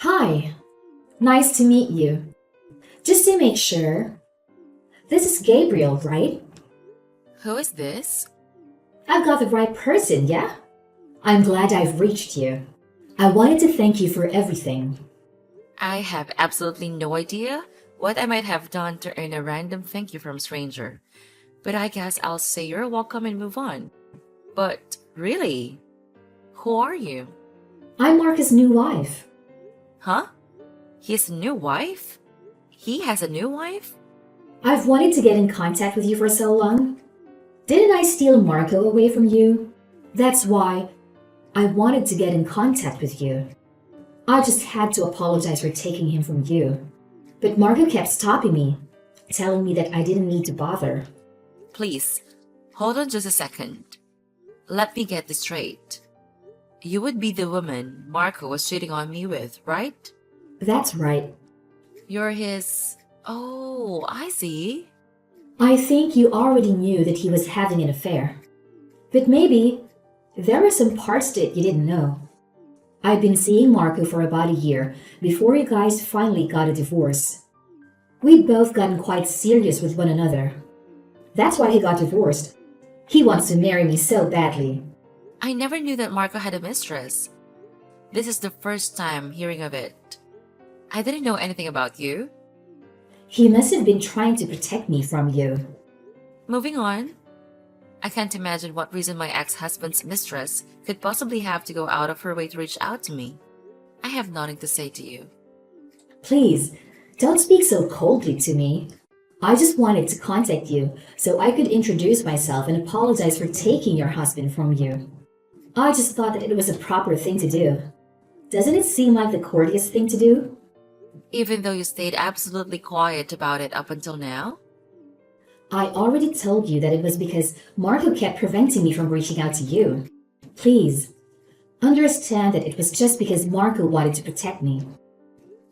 Hi, nice to meet you. Just to make sure, this is Gabriel, right? Who is this? I've got the right person, yeah? I'm glad I've reached you. I wanted to thank you for everything. I have absolutely no idea what I might have done to earn a random thank you from a stranger. But I guess I'll say you're welcome and move on. But really, who are you? I'm Marcus' new wife. Huh? His new wife? He has a new wife? I've wanted to get in contact with you for so long. Didn't I steal Marco away from you? That's why I wanted to get in contact with you. I just had to apologize for taking him from you. But Marco kept stopping me, telling me that I didn't need to bother. Please, hold on just a second. Let me get this straight. You would be the woman Marco was cheating on me with, right? That's right. You're his. Oh, I see. I think you already knew that he was having an affair. But maybe there were some parts to it you didn't know. I've been seeing Marco for about a year before you guys finally got a divorce. We'd both gotten quite serious with one another. That's why he got divorced. He wants to marry me so badly. I never knew that Marco had a mistress. This is the first time hearing of it. I didn't know anything about you. He must have been trying to protect me from you. Moving on. I can't imagine what reason my ex-husband's mistress could possibly have to go out of her way to reach out to me. I have nothing to say to you. Please, don't speak so coldly to me. I just wanted to contact you so I could introduce myself and apologize for taking your husband from you. I just thought that it was a proper thing to do. Doesn't it seem like the courteous thing to do? Even though you stayed absolutely quiet about it up until now? I already told you that it was because Marco kept preventing me from reaching out to you. Please, understand that it was just because Marco wanted to protect me.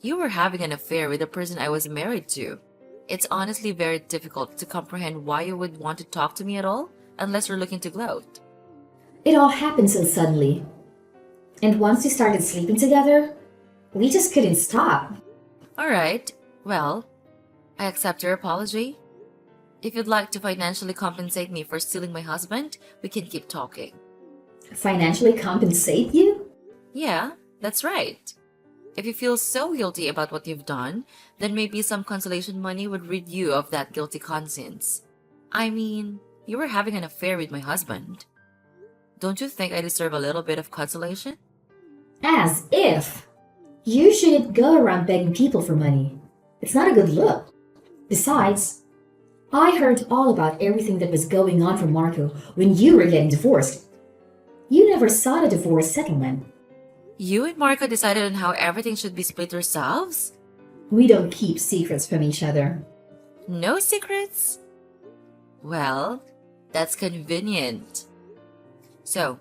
You were having an affair with the person I was married to. It's honestly very difficult to comprehend why you would want to talk to me at all, unless you're looking to gloat. It all happened so suddenly. And once we started sleeping together, we just couldn't stop. Alright, well, I accept your apology. If you'd like to financially compensate me for stealing my husband, we can keep talking. Financially compensate you? Yeah, that's right. If you feel so guilty about what you've done, then maybe some consolation money would rid you of that guilty conscience. I mean, you were having an affair with my husband. Don't you think I deserve a little bit of consolation? As if. You shouldn't go around begging people for money. It's not a good look. Besides, I heard all about everything that was going on from Marco when you were getting divorced. You never sought a divorce settlement. You and Marco decided on how everything should be split yourselves? We don't keep secrets from each other. No secrets? Well, that's convenient. So,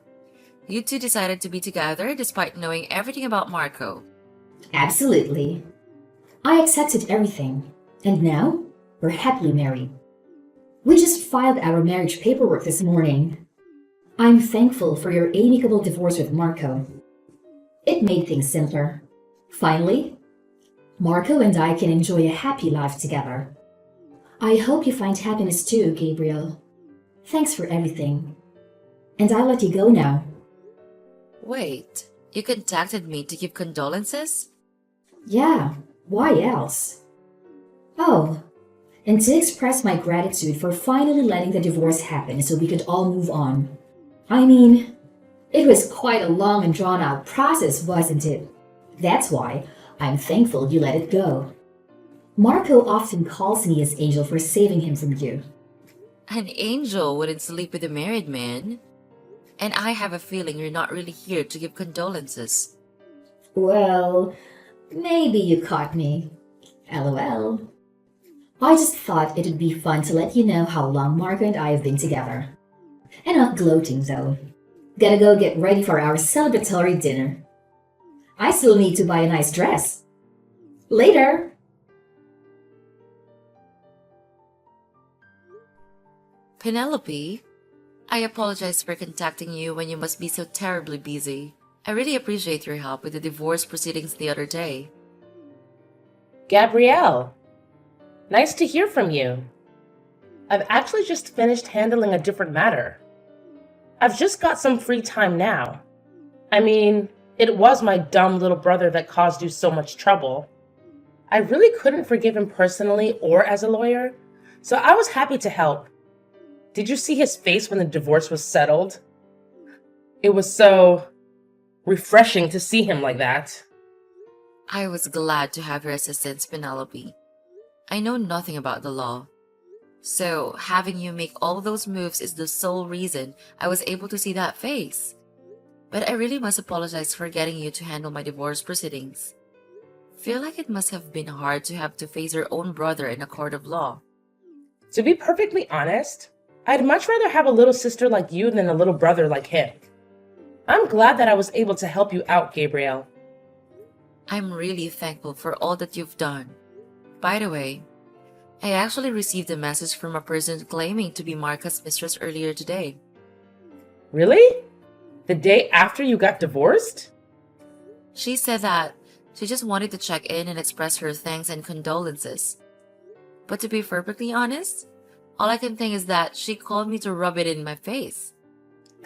you two decided to be together despite knowing everything about Marco. Absolutely. I accepted everything, and now we're happily married. We just filed our marriage paperwork this morning. I'm thankful for your amicable divorce with Marco. It made things simpler. Finally, Marco and I can enjoy a happy life together. I hope you find happiness too, Gabriel. Thanks for everything. And I'll let you go now. Wait, you contacted me to give condolences? Yeah, why else? Oh, and to express my gratitude for finally letting the divorce happen so we could all move on. I mean, it was quite a long and drawn out process, wasn't it? That's why I'm thankful you let it go. Marco often calls me his angel for saving him from you. An angel wouldn't sleep with a married man. And I have a feeling you're not really here to give condolences. Well, maybe you caught me. LOL. I just thought it would be fun to let you know how long Marco and I have been together. Enough gloating, though. Gotta go get ready for our celebratory dinner. I still need to buy a nice dress. Later! Penelope, I apologize for contacting you when you must be so terribly busy. I really appreciate your help with the divorce proceedings the other day. Gabrielle, nice to hear from you. I've actually just finished handling a different matter. I've just got some free time now. I mean, it was my dumb little brother that caused you so much trouble. I really couldn't forgive him personally or as a lawyer, so I was happy to help. Did you see his face when the divorce was settled? It was so refreshing to see him like that. I was glad to have your assistance, Penelope. I know nothing about the law. So, having you make all those moves is the sole reason I was able to see that face. But I really must apologize for getting you to handle my divorce proceedings. Feel like it must have been hard to have to face your own brother in a court of law. To be perfectly honest, I'd much rather have a little sister like you than a little brother like him. I'm glad that I was able to help you out, Gabrielle. I'm really thankful for all that you've done. By the way, I actually received a message from a person claiming to be Marka's mistress earlier today. Really? The day after you got divorced? She said that she just wanted to check in and express her thanks and condolences. But to be perfectly honest, all I can think is that she called me to rub it in my face.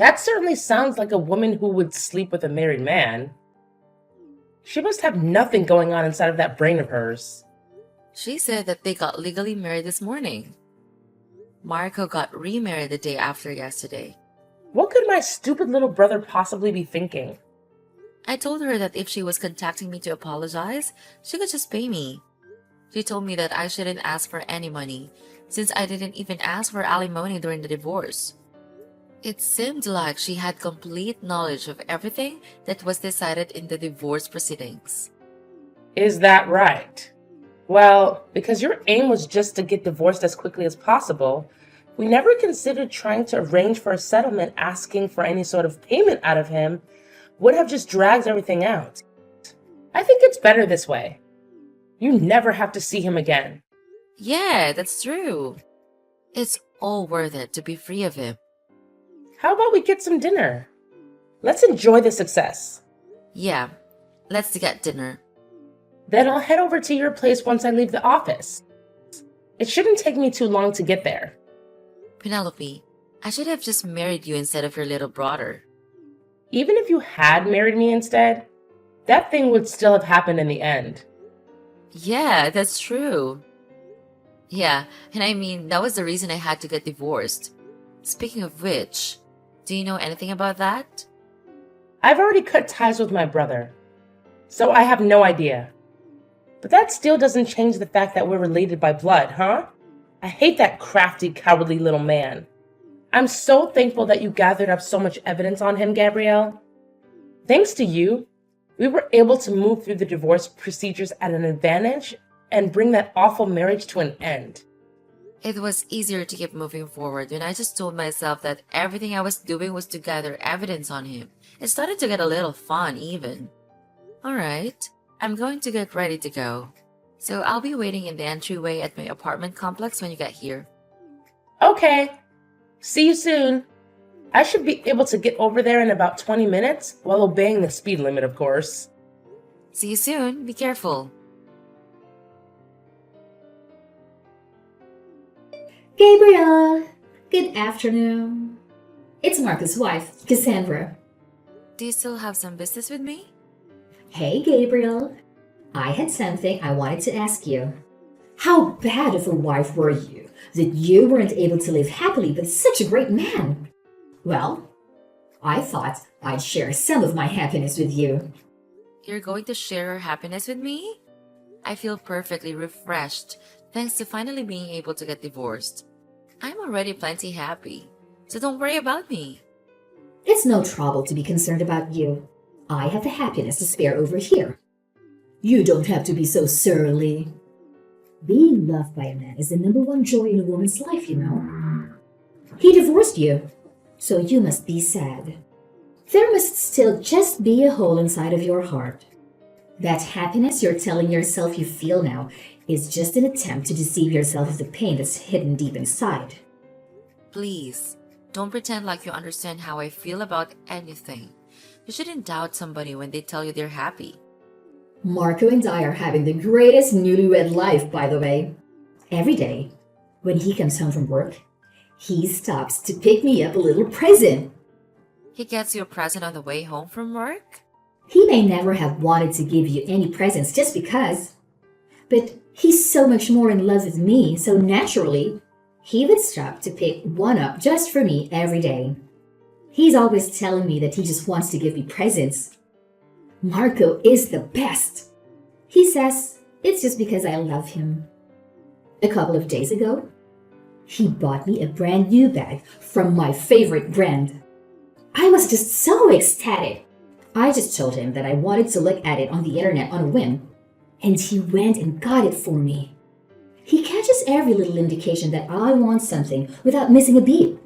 That certainly sounds like a woman who would sleep with a married man. She must have nothing going on inside of that brain of hers. She said that they got legally married this morning. Marco got remarried the day after yesterday. What could my stupid little brother possibly be thinking? I told her that if she was contacting me to apologize, she could just pay me. She told me that I shouldn't ask for any money, since I didn't even ask for alimony during the divorce. It seemed like she had complete knowledge of everything that was decided in the divorce proceedings. Is that right? Well, because your aim was just to get divorced as quickly as possible, we never considered trying to arrange for a settlement asking for any sort of payment out of him would have just dragged everything out. I think it's better this way. You never have to see him again. Yeah, that's true. It's all worth it to be free of him. How about we get some dinner? Let's enjoy the success. Yeah, let's get dinner. Then I'll head over to your place once I leave the office. It shouldn't take me too long to get there. Penelope, I should have just married you instead of your little brother. Even if you had married me instead, that thing would still have happened in the end. Yeah, that's true. Yeah, and I mean, that was the reason I had to get divorced. Speaking of which, do you know anything about that? I've already cut ties with my brother, so I have no idea. But that still doesn't change the fact that we're related by blood, huh? I hate that crafty, cowardly little man. I'm so thankful that you gathered up so much evidence on him, Gabrielle. Thanks to you, we were able to move through the divorce procedures at an advantage and bring that awful marriage to an end. It was easier to keep moving forward when I just told myself that everything I was doing was to gather evidence on him. It started to get a little fun, even. Alright, I'm going to get ready to go. So I'll be waiting in the entryway at my apartment complex when you get here. Okay, see you soon. I should be able to get over there in about 20 minutes while obeying the speed limit, of course. See you soon. Be careful. Gabriel, good afternoon. It's Marcus' wife, Cassandra. Do you still have some business with me? Hey, Gabriel. I had something I wanted to ask you. How bad of a wife were you that you weren't able to live happily with such a great man? Well, I thought I'd share some of my happiness with you. You're going to share your happiness with me? I feel perfectly refreshed thanks to finally being able to get divorced. I'm already plenty happy, so don't worry about me. It's no trouble to be concerned about you. I have the happiness to spare over here. You don't have to be so surly. Being loved by a man is the number one joy in a woman's life, you know. He divorced you, so you must be sad. There must still just be a hole inside of your heart. That happiness you're telling yourself you feel now is just an attempt to deceive yourself of the pain that's hidden deep inside. Please, don't pretend like you understand how I feel about anything. You shouldn't doubt somebody when they tell you they're happy. Marco and I are having the greatest newlywed life, by the way. Every day, when he comes home from work, he stops to pick me up a little present. He gets you a present on the way home from work? He may never have wanted to give you any presents just because, but he's so much more in love with me, so naturally, he would stop to pick one up just for me every day. He's always telling me that he just wants to give me presents. Marco is the best. He says it's just because I love him. A couple of days ago, he bought me a brand new bag from my favorite brand. I was just so ecstatic. I just told him that I wanted to look at it on the internet on a whim, and he went and got it for me. He catches every little indication that I want something without missing a beat.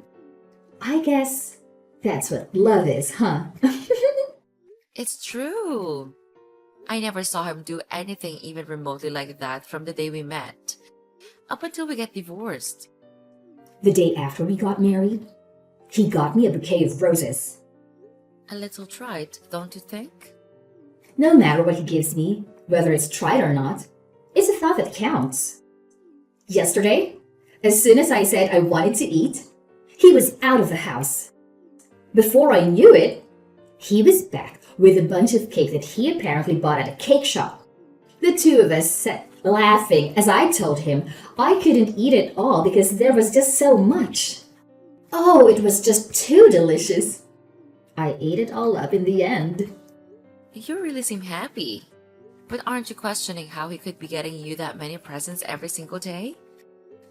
I guess that's what love is, huh? It's true. I never saw him do anything even remotely like that from the day we met, up until we get divorced. The day after we got married, he got me a bouquet of roses. A little trite, don't you think? No matter what he gives me, whether it's tried or not, it's a thought that counts. Yesterday, as soon as I said I wanted to eat, he was out of the house. Before I knew it, he was back with a bunch of cake that he apparently bought at a cake shop. The two of us sat laughing as I told him I couldn't eat it all because there was just so much. Oh, it was just too delicious. I ate it all up in the end. You really seem happy. But aren't you questioning how he could be getting you that many presents every single day?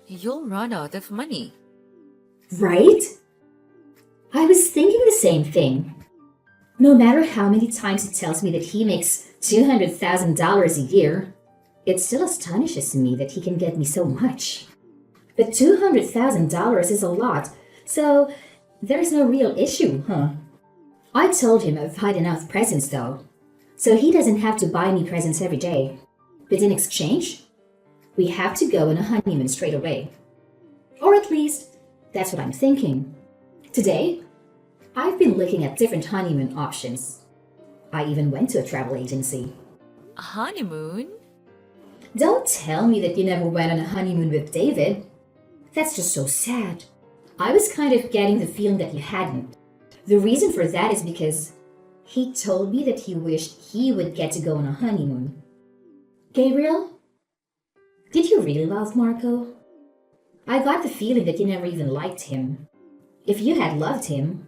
You'll run out of money. Right? I was thinking the same thing. No matter how many times he tells me that he makes $200,000 a year, it still astonishes me that he can get me so much. But $200,000 is a lot, so there's no real issue, huh? I told him I've had enough presents though, so he doesn't have to buy me presents every day. But in exchange, we have to go on a honeymoon straight away. Or at least, that's what I'm thinking. Today, I've been looking at different honeymoon options. I even went to a travel agency. A honeymoon? Don't tell me that you never went on a honeymoon with David. That's just so sad. I was kind of getting the feeling that you hadn't. The reason for that is because he told me that he wished he would get to go on a honeymoon. Gabriel, did you really love Marco? I got the feeling that you never even liked him. If you had loved him,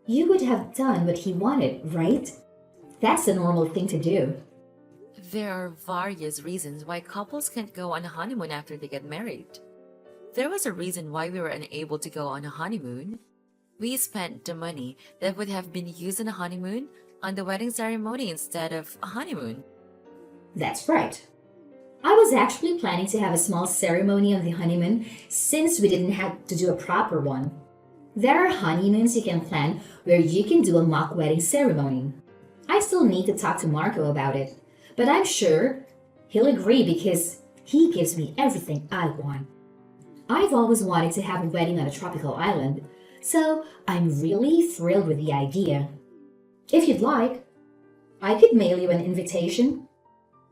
you would have done what he wanted, right? That's the normal thing to do. There are various reasons why couples can't go on a honeymoon after they get married. There was a reason why we were unable to go on a honeymoon. We spent the money that would have been used on a honeymoon on the wedding ceremony instead of a honeymoon. That's right. I was actually planning to have a small ceremony on the honeymoon since we didn't have to do a proper one. There are honeymoons you can plan where you can do a mock wedding ceremony. I still need to talk to Marco about it, but I'm sure he'll agree because he gives me everything I want. I've always wanted to have a wedding on a tropical island, so I'm really thrilled with the idea. If you'd like, I could mail you an invitation.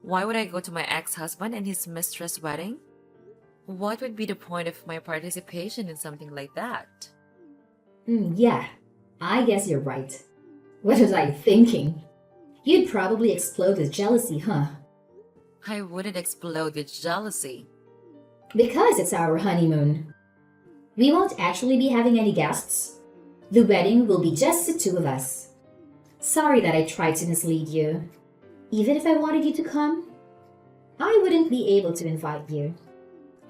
Why would I go to my ex-husband and his mistress' wedding? What would be the point of my participation in something like that? Yeah, I guess you're right. What was I thinking? You'd probably explode with jealousy, huh? I wouldn't explode with jealousy. Because it's our honeymoon. We won't actually be having any guests. The wedding will be just the two of us. Sorry that I tried to mislead you. Even if I wanted you to come, I wouldn't be able to invite you.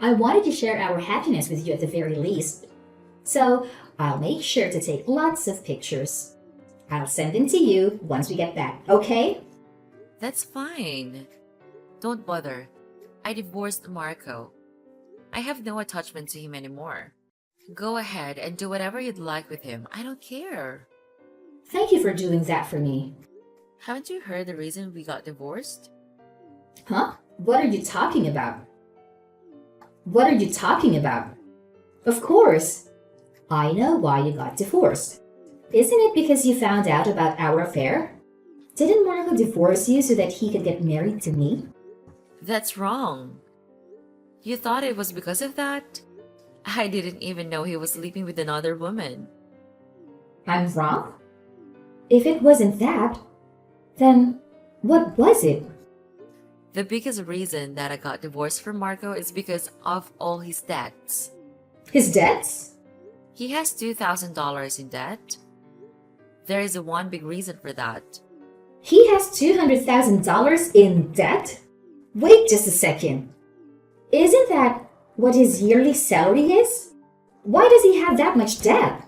I wanted to share our happiness with you at the very least. So I'll make sure to take lots of pictures. I'll send them to you once we get back, okay? That's fine. Don't bother. I divorced Marco. I have no attachment to him anymore. Go ahead and do whatever you'd like with him. I don't care. Thank you for doing that for me. Haven't you heard the reason we got divorced? Huh? What are you talking about? What are you talking about? Of course. I know why you got divorced. Isn't it because you found out about our affair? Didn't Marco divorce you so that he could get married to me? That's wrong. You thought it was because of that? I didn't even know he was sleeping with another woman. I'm wrong? If it wasn't that, then what was it? The biggest reason that I got divorced from Marco is because of all his debts. His debts? He has $2,000 in debt. There is one big reason for that. He has $200,000 in debt? Wait just a second. Isn't that what his yearly salary is? Why does he have that much debt?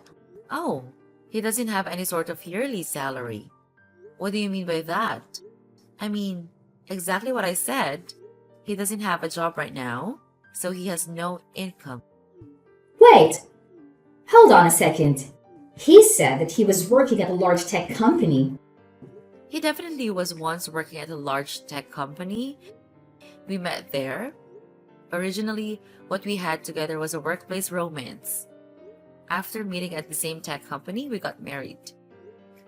Oh, he doesn't have any sort of yearly salary. What do you mean by that? I mean, exactly what I said. He doesn't have a job right now, so he has no income. Wait, hold on a second. He said that he was working at a large tech company. He definitely was once working at a large tech company. We met there. Originally, what we had together was a workplace romance. After meeting at the same tech company, we got married.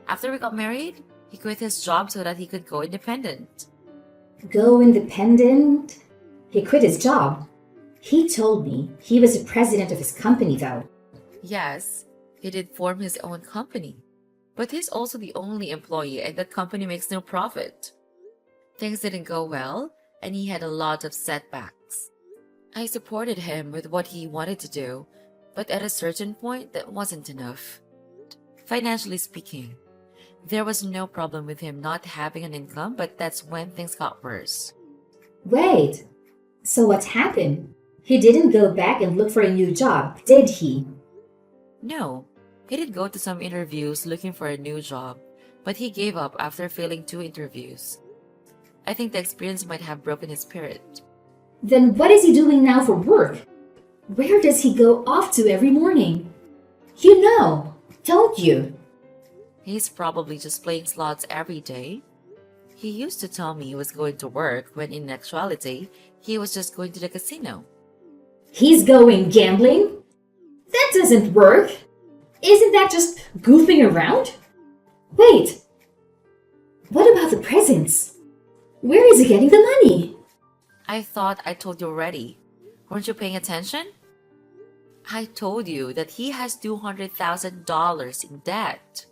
After we got married, he quit his job so that he could go independent. Go independent? He quit his job. He told me he was the president of his company, though. Yes, he did form his own company. But he's also the only employee and that company makes no profit. Things didn't go well, and he had a lot of setbacks. I supported him with what he wanted to do, but at a certain point, that wasn't enough. Financially speaking, there was no problem with him not having an income, but that's when things got worse. Wait, so what happened? He didn't go back and look for a new job, did he? No, he did go to some interviews looking for a new job, but he gave up after failing 2 interviews. I think the experience might have broken his spirit. Then what is he doing now for work? Where does he go off to every morning? You know, don't you? He's probably just playing slots every day. He used to tell me he was going to work when in actuality, he was just going to the casino. He's going gambling? That doesn't work. Isn't that just goofing around? Wait, what about the presents? Where is he getting the money? I thought I told you already. Weren't you paying attention? I told you that he has $200,000 in debt.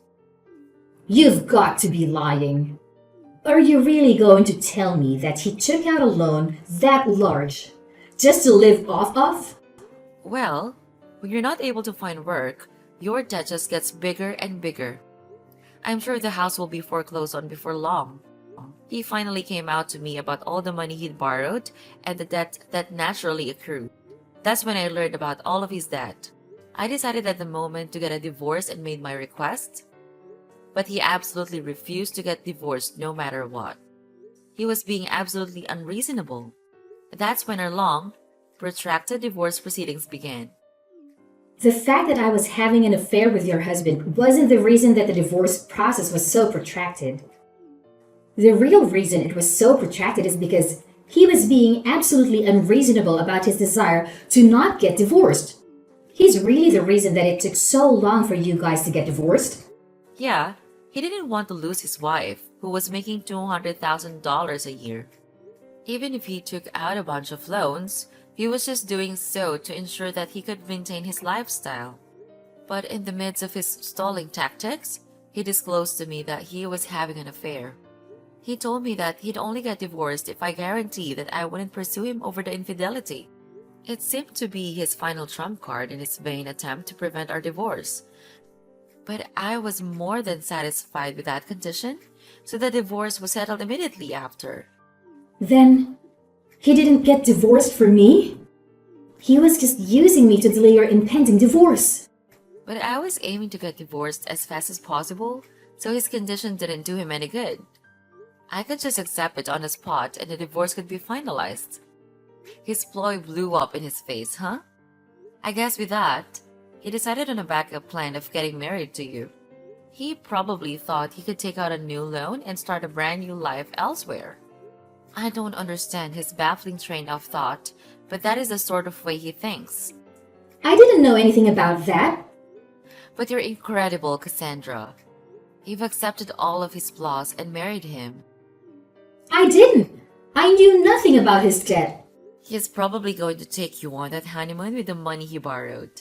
You've got to be lying. Are you really going to tell me that he took out a loan that large just to live off of? Well, when you're not able to find work, your debt just gets bigger and bigger. I'm sure the house will be foreclosed on before long. He finally came out to me about all the money he'd borrowed and the debt that naturally accrued. That's when I learned about all of his debt. I decided at the moment to get a divorce and made my request, but he absolutely refused to get divorced no matter what. He was being absolutely unreasonable. That's when our long, protracted divorce proceedings began. The fact that I was having an affair with your husband wasn't the reason that the divorce process was so protracted. The real reason it was so protracted is because he was being absolutely unreasonable about his desire to not get divorced. He's really the reason that it took so long for you guys to get divorced. Yeah, he didn't want to lose his wife, who was making $200,000 a year. Even if he took out a bunch of loans, he was just doing so to ensure that he could maintain his lifestyle. But in the midst of his stalling tactics, he disclosed to me that he was having an affair. He told me that he'd only get divorced if I guaranteed that I wouldn't pursue him over the infidelity. It seemed to be his final trump card in his vain attempt to prevent our divorce. But I was more than satisfied with that condition, so the divorce was settled immediately after. Then, he didn't get divorced for me? He was just using me to delay your impending divorce. But I was aiming to get divorced as fast as possible, so his condition didn't do him any good. I could just accept it on the spot and the divorce could be finalized. His ploy blew up in his face, huh? I guess with that, he decided on a backup plan of getting married to you. He probably thought he could take out a new loan and start a brand new life elsewhere. I don't understand his baffling train of thought, but that is the sort of way he thinks. I didn't know anything about that. But you're incredible, Cassandra. You've accepted all of his flaws and married him. I didn't. I knew nothing about his debt. He's probably going to take you on that honeymoon with the money he borrowed.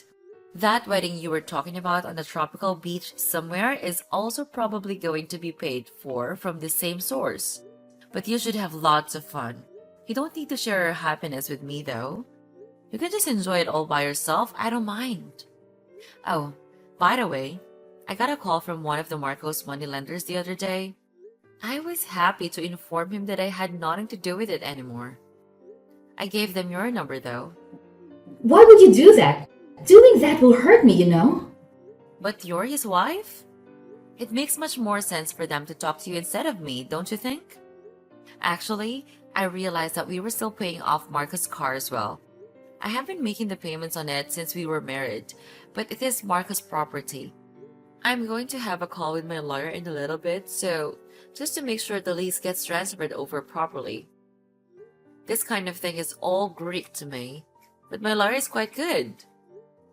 That wedding you were talking about on the tropical beach somewhere is also probably going to be paid for from the same source. But you should have lots of fun. You don't need to share your happiness with me, though. You can just enjoy it all by yourself. I don't mind. Oh, by the way, I got a call from one of the Marcos moneylenders the other day. I was happy to inform him that I had nothing to do with it anymore. I gave them your number, though. Why would you do that? Doing that will hurt me, you know. But you're his wife? It makes much more sense for them to talk to you instead of me, don't you think? Actually, I realized that we were still paying off Marcus' car as well. I have been making the payments on it since we were married, but it is Marcus' property. I'm going to have a call with my lawyer in a little bit, so just to make sure the lease gets transferred over properly. This kind of thing is all Greek to me, but my lawyer is quite good.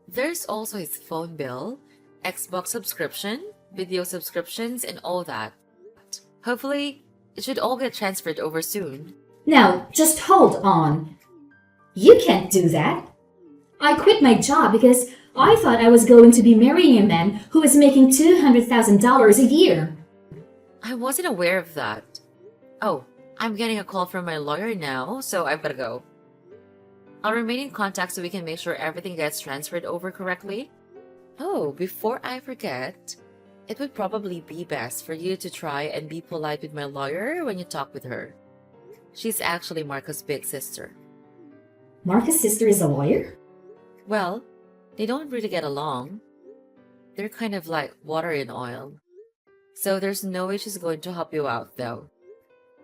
There's also his phone bill, Xbox subscription, video subscriptions, and all that. Hopefully, it should all get transferred over soon. Now, just hold on. You can't do that. I quit my job because I thought I was going to be marrying a man who was making $200,000 a year. I wasn't aware of that. Oh, I'm getting a call from my lawyer now, so I've gotta go. I'll remain in contact so we can make sure everything gets transferred over correctly. Oh, before I forget, it would probably be best for you to try and be polite with my lawyer when you talk with her. She's actually Marco's big sister. Marcus' sister is a lawyer? Well, they don't really get along. They're kind of like water and oil. So there's no way she's going to help you out, though.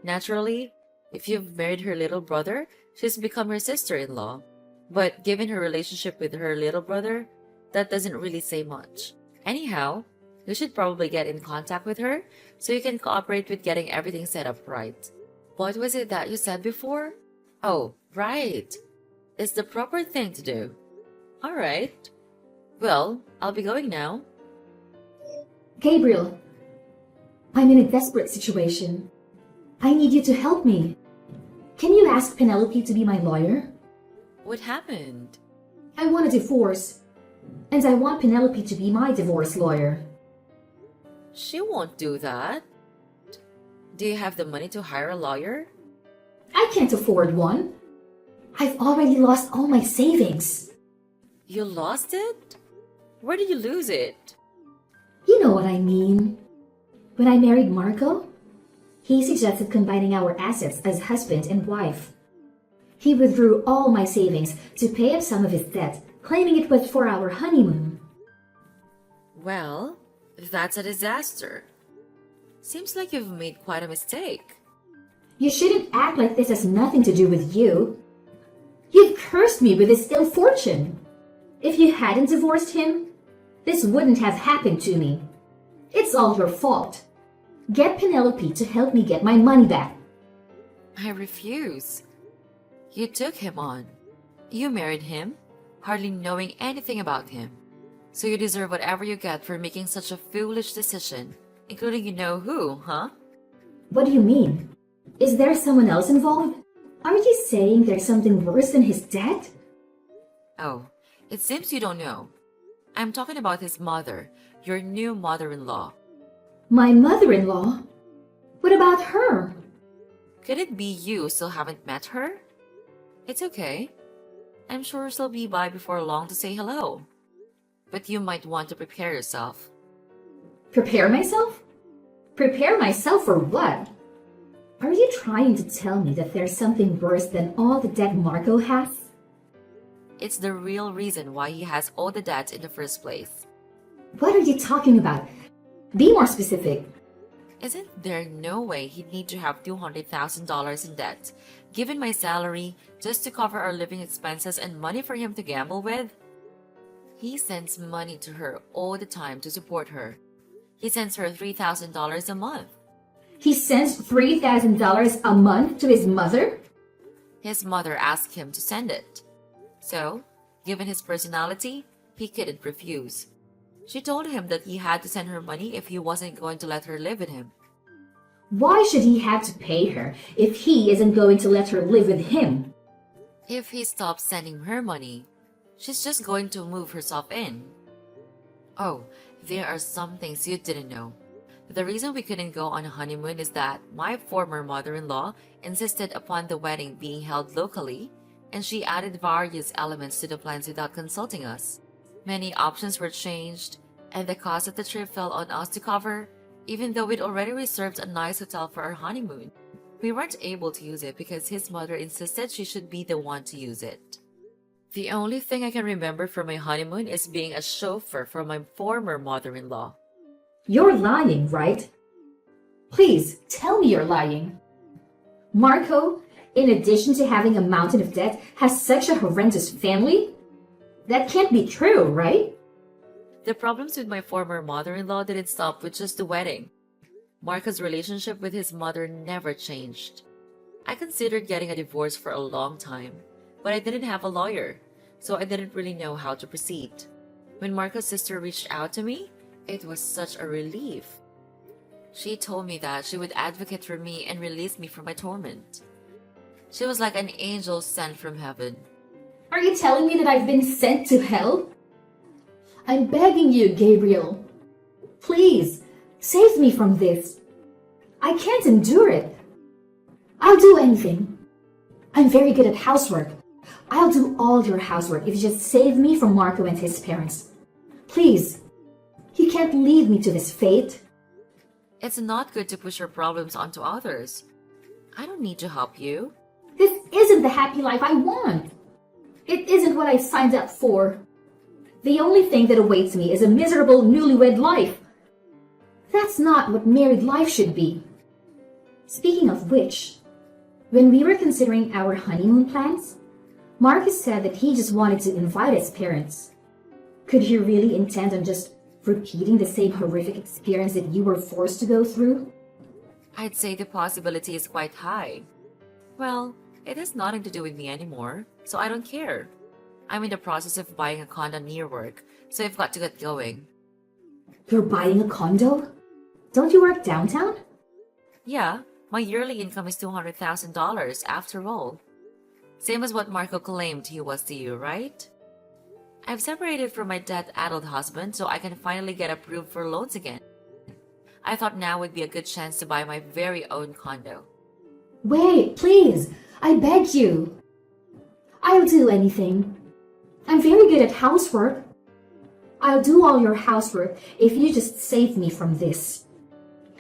Naturally, if you've married her little brother, she's become her sister-in-law. But given her relationship with her little brother, that doesn't really say much. Anyhow, you should probably get in contact with her so you can cooperate with getting everything set up right. What was it that you said before? Oh, right. It's the proper thing to do. Alright. Well, I'll be going now. Gabriel, I'm in a desperate situation. I need you to help me. Can you ask Penelope to be my lawyer? What happened? I want a divorce, and I want Penelope to be my divorce lawyer. She won't do that. Do you have the money to hire a lawyer? I can't afford one. I've already lost all my savings. You lost it? Where did you lose it? You know what I mean. When I married Marco, he suggested combining our assets as husband and wife. He withdrew all my savings to pay up some of his debt, claiming it was for our honeymoon. Well, that's a disaster. Seems like you've made quite a mistake. You shouldn't act like this has nothing to do with you. You've cursed me with this ill fortune. If you hadn't divorced him, this wouldn't have happened to me. It's all your fault. Get Penelope to help me get my money back. I refuse. You took him on. You married him, hardly knowing anything about him. So you deserve whatever you get for making such a foolish decision, including you know who, huh? What do you mean? Is there someone else involved? Are you saying there's something worse than his debt? Oh, it seems you don't know. I'm talking about his mother, your new mother-in-law. My mother-in-law? What about her? Could it be you still haven't met her? It's okay. I'm sure she'll be by before long to say hello. But you might want to prepare yourself. Prepare myself? Prepare myself for what? Are you trying to tell me that there's something worse than all the debt Marco has? It's the real reason why he has all the debts in the first place. What are you talking about? Be more specific. Isn't there no way he'd need to have $200,000 in debt, given my salary, just to cover our living expenses and money for him to gamble with? He sends money to her all the time to support her. He sends her $3,000 a month. He sends $3,000 a month to his mother? His mother asked him to send it. So, given his personality, he couldn't refuse. She told him that he had to send her money if he wasn't going to let her live with him. Why should he have to pay her if he isn't going to let her live with him? If he stops sending her money, she's just going to move herself in. Oh, there are some things you didn't know. The reason we couldn't go on a honeymoon is that my former mother-in-law insisted upon the wedding being held locally, and she added various elements to the plans without consulting us. Many options were changed, and the cost of the trip fell on us to cover, even though we'd already reserved a nice hotel for our honeymoon. We weren't able to use it because his mother insisted she should be the one to use it. The only thing I can remember from my honeymoon is being a chauffeur for my former mother-in-law. You're lying, right? Please, tell me you're lying. Marco, in addition to having a mountain of debt, has such a horrendous family? That can't be true, right? The problems with my former mother-in-law didn't stop with just the wedding. Marco's relationship with his mother never changed. I considered getting a divorce for a long time, but I didn't have a lawyer, so I didn't really know how to proceed. When Marco's sister reached out to me, it was such a relief. She told me that she would advocate for me and release me from my torment. She was like an angel sent from heaven. Are you telling me that I've been sent to hell? I'm begging you, Gabriel. Please, save me from this. I can't endure it. I'll do anything. I'm very good at housework. I'll do all your housework if you just save me from Marco and his parents. Please. You can't leave me to this fate. It's not good to push your problems onto others. I don't need to help you. This isn't the happy life I want. It isn't what I signed up for. The only thing that awaits me is a miserable newlywed life. That's not what married life should be. Speaking of which, when we were considering our honeymoon plans, Marcus said that he just wanted to invite his parents. Could he really intend on just repeating the same horrific experience that you were forced to go through? I'd say the possibility is quite high. Well, it has nothing to do with me anymore, so I don't care. I'm in the process of buying a condo near work, so I've got to get going. You're buying a condo? Don't you work downtown? Yeah, my yearly income is $200,000 after all. Same as what Marco claimed he was to you, right? I've separated from my dead adult husband so I can finally get approved for loans again. I thought now would be a good chance to buy my very own condo. Wait, please, I beg you. I'll do anything. I'm very good at housework. I'll do all your housework if you just save me from this.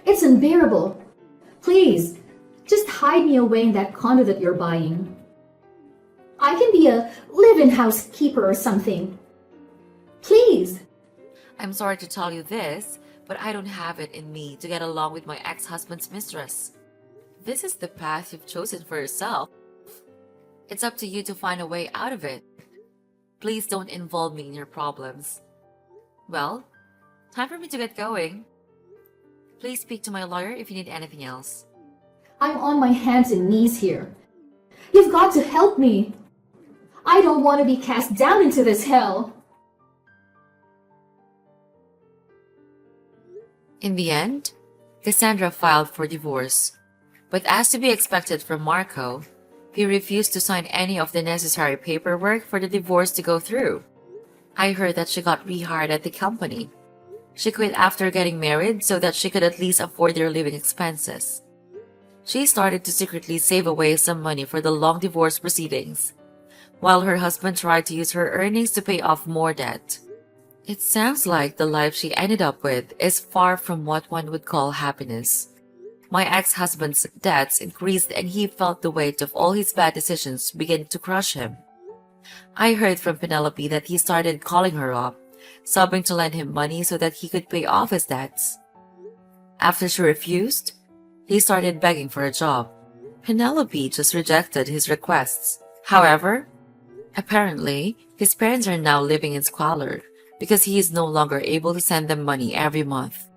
It's unbearable. Please, just hide me away in that condo that you're buying. I can be a live-in housekeeper or something. Please. I'm sorry to tell you this, but I don't have it in me to get along with my ex-husband's mistress. This is the path you've chosen for yourself. It's up to you to find a way out of it. Please don't involve me in your problems. Well, time for me to get going. Please speak to my lawyer if you need anything else. I'm on my hands and knees here. You've got to help me. I don't want to be cast down into this hell. In the end, Cassandra filed for divorce. But as to be expected from Marco, he refused to sign any of the necessary paperwork for the divorce to go through. I heard that she got rehired at the company. She quit after getting married so that she could at least afford their living expenses. She started to secretly save away some money for the long divorce proceedings, while her husband tried to use her earnings to pay off more debt. It sounds like the life she ended up with is far from what one would call happiness. My ex-husband's debts increased and he felt the weight of all his bad decisions begin to crush him. I heard from Penelope that he started calling her up, sobbing to lend him money so that he could pay off his debts. After she refused, he started begging for a job. Penelope just rejected his requests. However, apparently, his parents are now living in squalor because he is no longer able to send them money every month.